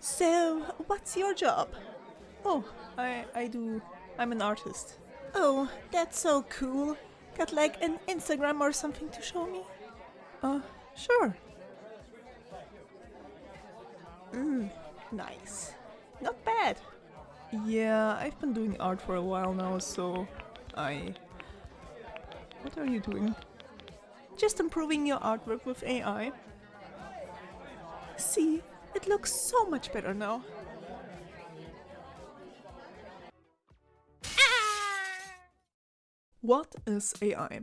So, what's your job? Oh, I'm an artist. Oh, that's so cool. Got like an Instagram or something to show me? Sure. Nice. Not bad. Yeah, I've been doing art for a while now, so What are you doing? Just improving your artwork with AI. See, it looks so much better now. What is AI?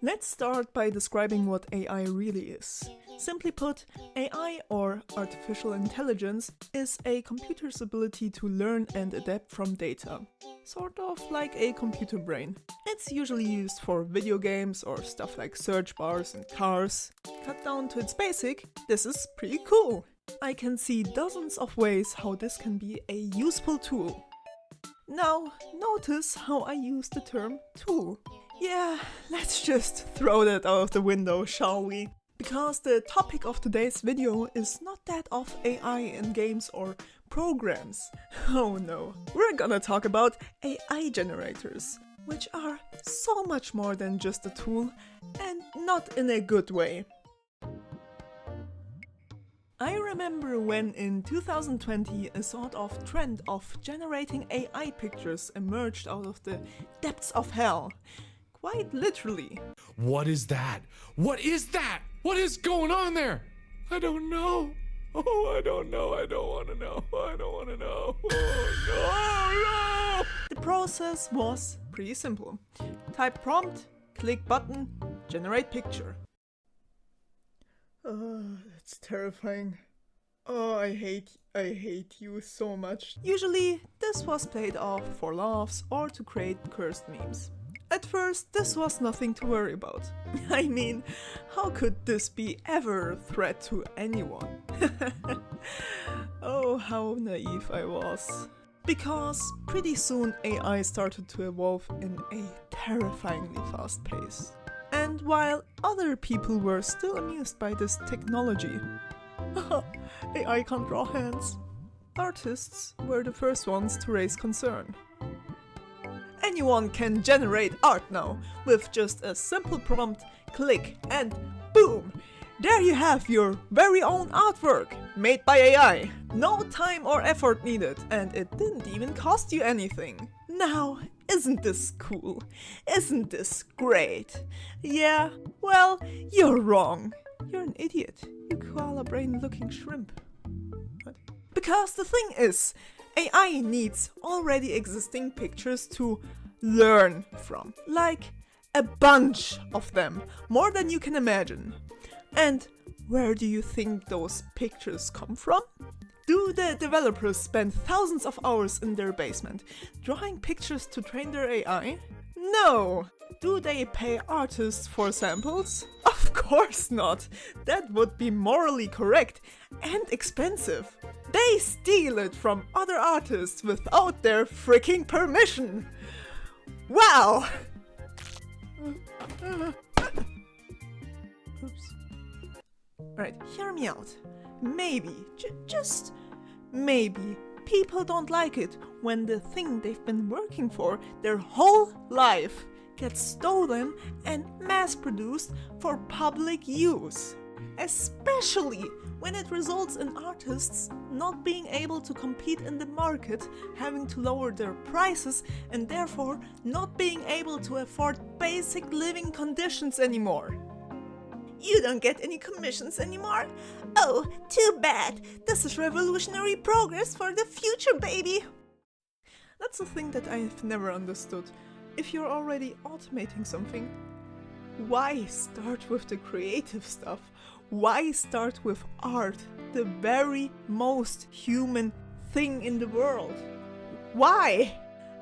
Let's start by describing what AI really is. Simply put, AI, or artificial intelligence, is a computer's ability to learn and adapt from data. Sort of like a computer brain. It's usually used for video games or stuff like search bars and cars. Cut down to its basic, this is pretty cool. I can see dozens of ways how this can be a useful tool. Now, notice how I use the term tool. Yeah, let's just throw that out of the window, shall we? Because the topic of today's video is not that of AI in games or programs. Oh no, we're gonna talk about AI generators, which are so much more than just a tool, and not in a good way. I remember when in 2020 a sort of trend of generating AI pictures emerged out of the depths of hell. Quite literally. What is that? What is that? What is going on there? I don't know. Oh, I don't know. I don't want to know. I don't want to know. Oh, no! The process was pretty simple. Type prompt, click button, generate picture. That's terrifying. Oh, I hate you so much. Usually, this was played off for laughs or to create cursed memes. At first, this was nothing to worry about. I mean, how could this be ever a threat to anyone? Oh, how naive I was. Because pretty soon AI started to evolve in a terrifyingly fast pace. And while other people were still amused by this technology, AI can't draw hands, artists were the first ones to raise concern. Anyone can generate art now, with just a simple prompt, click, and boom! There you have your very own artwork, made by AI. No time or effort needed, and it didn't even cost you anything. Now, isn't this cool? Isn't this great? Yeah, well, you're wrong. You're an idiot, you koala brain looking shrimp. What? Because the thing is, AI needs already existing pictures to learn from. Like a bunch of them, more than you can imagine. And where do you think those pictures come from? Do the developers spend thousands of hours in their basement drawing pictures to train their AI? No! Do they pay artists for samples? Of course not! That would be morally correct and expensive. They steal it from other artists without their freaking permission! Wow! Oops. Right, hear me out. Maybe, just maybe, people don't like it when the thing they've been working for their whole life gets stolen and mass-produced for public use. Especially when it results in artists not being able to compete in the market, having to lower their prices, and therefore not being able to afford basic living conditions anymore. You don't get any commissions anymore? Oh, too bad. This is revolutionary progress for the future, baby. That's a thing that I've never understood. If you're already automating something, why start with the creative stuff? Why start with art, the very most human thing in the world? Why?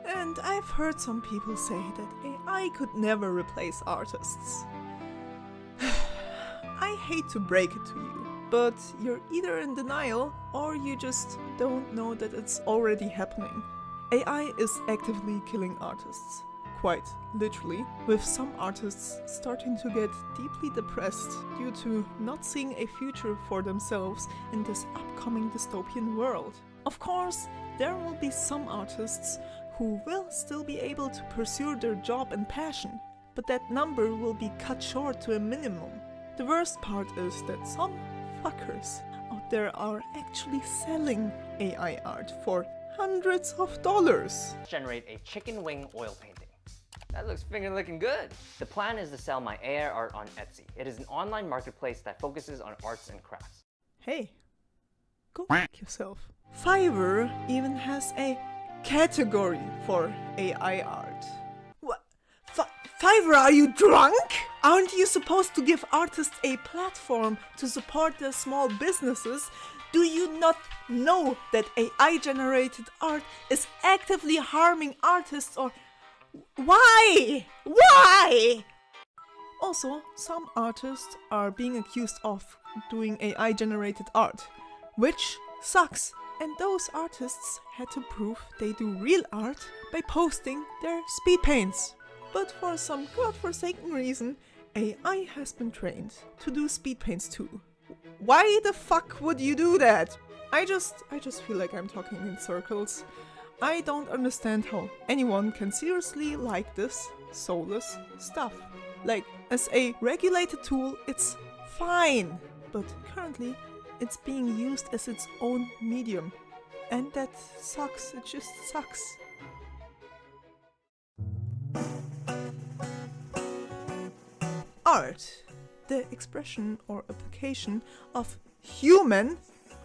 And I've heard some people say that AI could never replace artists. I hate to break it to you, but you're either in denial or you just don't know that it's already happening. AI is actively killing artists. quite literally, with some artists starting to get deeply depressed due to not seeing a future for themselves in this upcoming dystopian world. Of course, there will be some artists who will still be able to pursue their job and passion, but that number will be cut short to a minimum. The worst part is that some fuckers out there are actually selling AI art for hundreds of dollars. Generate a chicken wing oil painting. That looks finger looking good. The plan is to sell my AI art on Etsy. It is an online marketplace that focuses on arts and crafts. Hey, go fuck yourself. Fiverr even has a category for AI art. What? Fiverr, are you drunk? Aren't you supposed to give artists a platform to support their small businesses? Do you not know that AI-generated art is actively harming artists, or why? Why? Also, some artists are being accused of doing AI-generated art, which sucks. And those artists had to prove they do real art by posting their speed paints. But for some godforsaken reason, AI has been trained to do speed paints too. Why the fuck would you do that? I just feel like I'm talking in circles. I don't understand how anyone can seriously like this soulless stuff. Like, as a regulated tool, it's fine. But currently, it's being used as its own medium. And that sucks. It just sucks. Art. The expression or application of human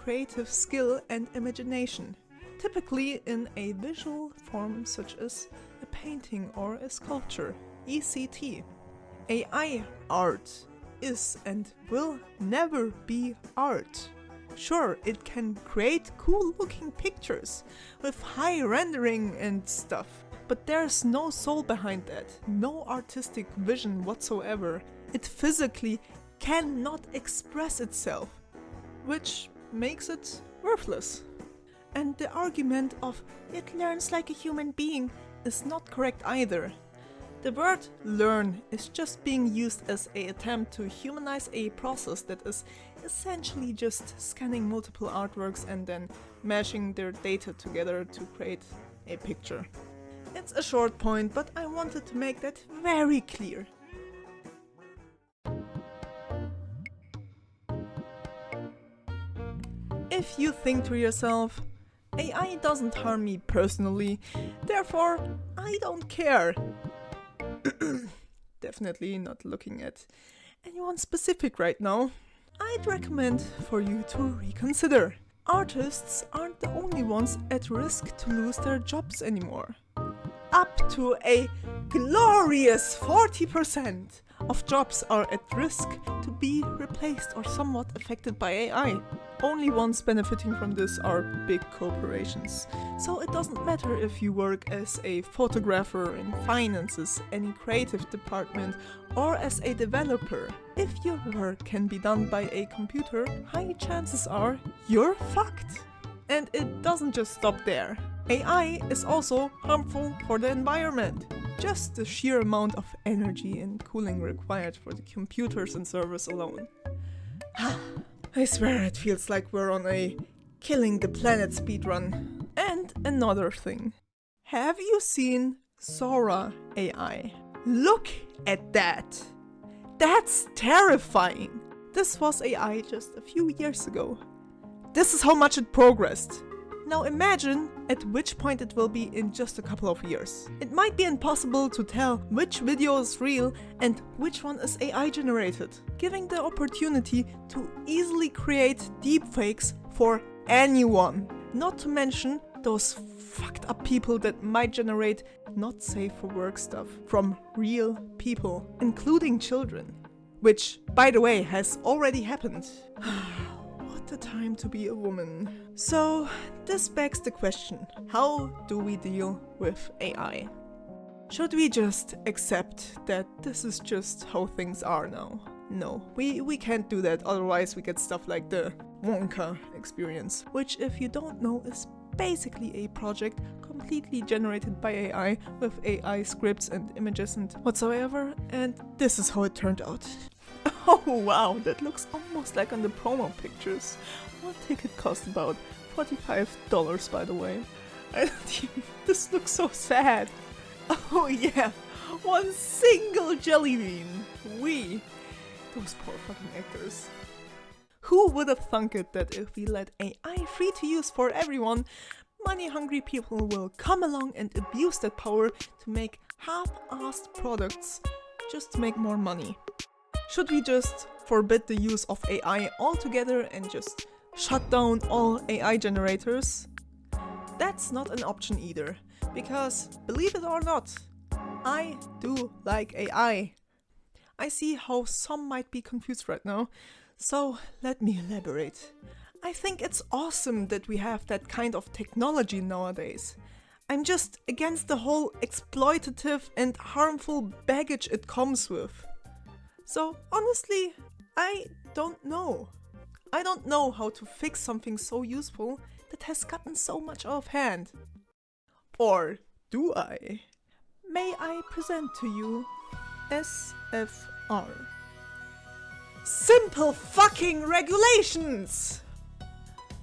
creative skill and imagination, typically in a visual form such as a painting or a sculpture, ECT. AI art is and will never be art. Sure, it can create cool looking pictures with high rendering and stuff, but there's no soul behind that, no artistic vision whatsoever. It physically cannot express itself, which makes it worthless. And the argument of it learns like a human being is not correct either. The word learn is just being used as an attempt to humanize a process that is essentially just scanning multiple artworks and then mashing their data together to create a picture. It's a short point, but I wanted to make that very clear. If you think to yourself, AI doesn't harm me personally, therefore I don't care. Definitely not looking at anyone specific right now. I'd recommend for you to reconsider. Artists aren't the only ones at risk to lose their jobs anymore. Up to a glorious 40% of jobs are at risk to be replaced or somewhat affected by AI. Only ones benefiting from this are big corporations. So it doesn't matter if you work as a photographer in finances, any creative department, or as a developer. If your work can be done by a computer, high chances are you're fucked. And it doesn't just stop there. AI is also harmful for the environment. Just the sheer amount of energy and cooling required for the computers and servers alone. I swear it feels like we're on a killing the planet speedrun. And another thing. Have you seen Sora AI? Look at that! That's terrifying! This was AI just a few years ago. This is how much it progressed. Now imagine at which point it will be in just a couple of years. It might be impossible to tell which video is real and which one is AI generated, giving the opportunity to easily create deepfakes for anyone. Not to mention those fucked up people that might generate not safe for work stuff from real people, including children. Which, by the way, has already happened. What a time to be a woman. So, this begs the question, how do we deal with AI? Should we just accept that this is just how things are now? No, we can't do that, otherwise we get stuff like the Wonka experience, which if you don't know is basically a project completely generated by AI with AI scripts and images and whatsoever, and this is how it turned out. Oh wow, that looks almost like on the promo pictures. One ticket cost about $45 by the way. This looks so sad. Oh yeah, one single jelly bean. Those poor fucking actors. Who would have thunk it that if we let AI free to use for everyone, money-hungry people will come along and abuse that power to make half-assed products just to make more money? Should we just forbid the use of AI altogether and just shut down all AI generators? That's not an option either, because believe it or not, I do like AI. I see how some might be confused right now. So let me elaborate. I think it's awesome that we have that kind of technology nowadays. I'm just against the whole exploitative and harmful baggage it comes with. So honestly, I don't know. I don't know how to fix something so useful that has gotten so much out of hand. Or do I? May I present to you SFR. Simple fucking regulations!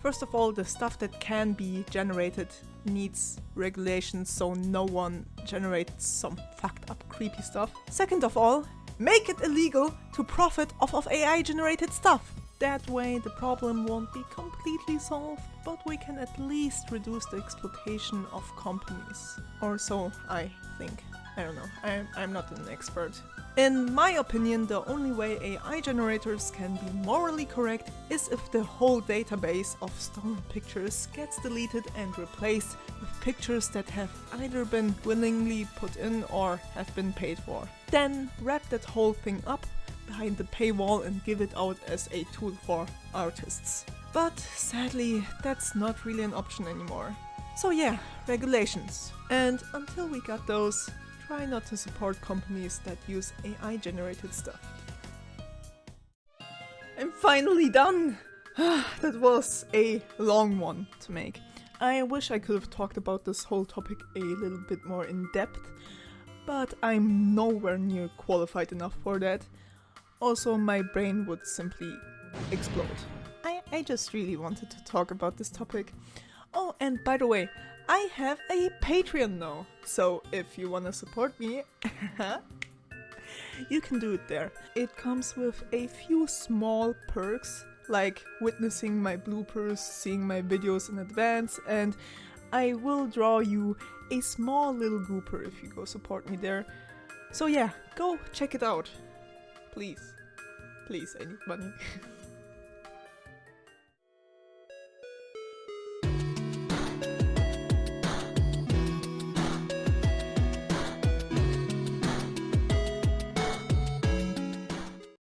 First of all, the stuff that can be generated needs regulations so no one generates some fucked up creepy stuff. Second of all, make it illegal to profit off of AI generated stuff. That way the problem won't be completely solved, but we can at least reduce the exploitation of companies. Or so I think. I don't know, I'm not an expert. In my opinion, the only way AI generators can be morally correct is if the whole database of stolen pictures gets deleted and replaced with pictures that have either been willingly put in or have been paid for. Then wrap that whole thing up behind the paywall and give it out as a tool for artists. But sadly, that's not really an option anymore. So yeah, regulations. And until we got those, try not to support companies that use AI-generated stuff. I'm finally done! That was a long one to make. I wish I could have talked about this whole topic a little bit more in depth, but I'm nowhere near qualified enough for that. Also, my brain would simply explode. I just really wanted to talk about this topic. Oh, and by the way, I have a Patreon now, so if you wanna support me, you can do it there. It comes with a few small perks, like witnessing my bloopers, seeing my videos in advance, and I will draw you a small little gooper if you go support me there. So yeah, go check it out. Please. Please, I need money.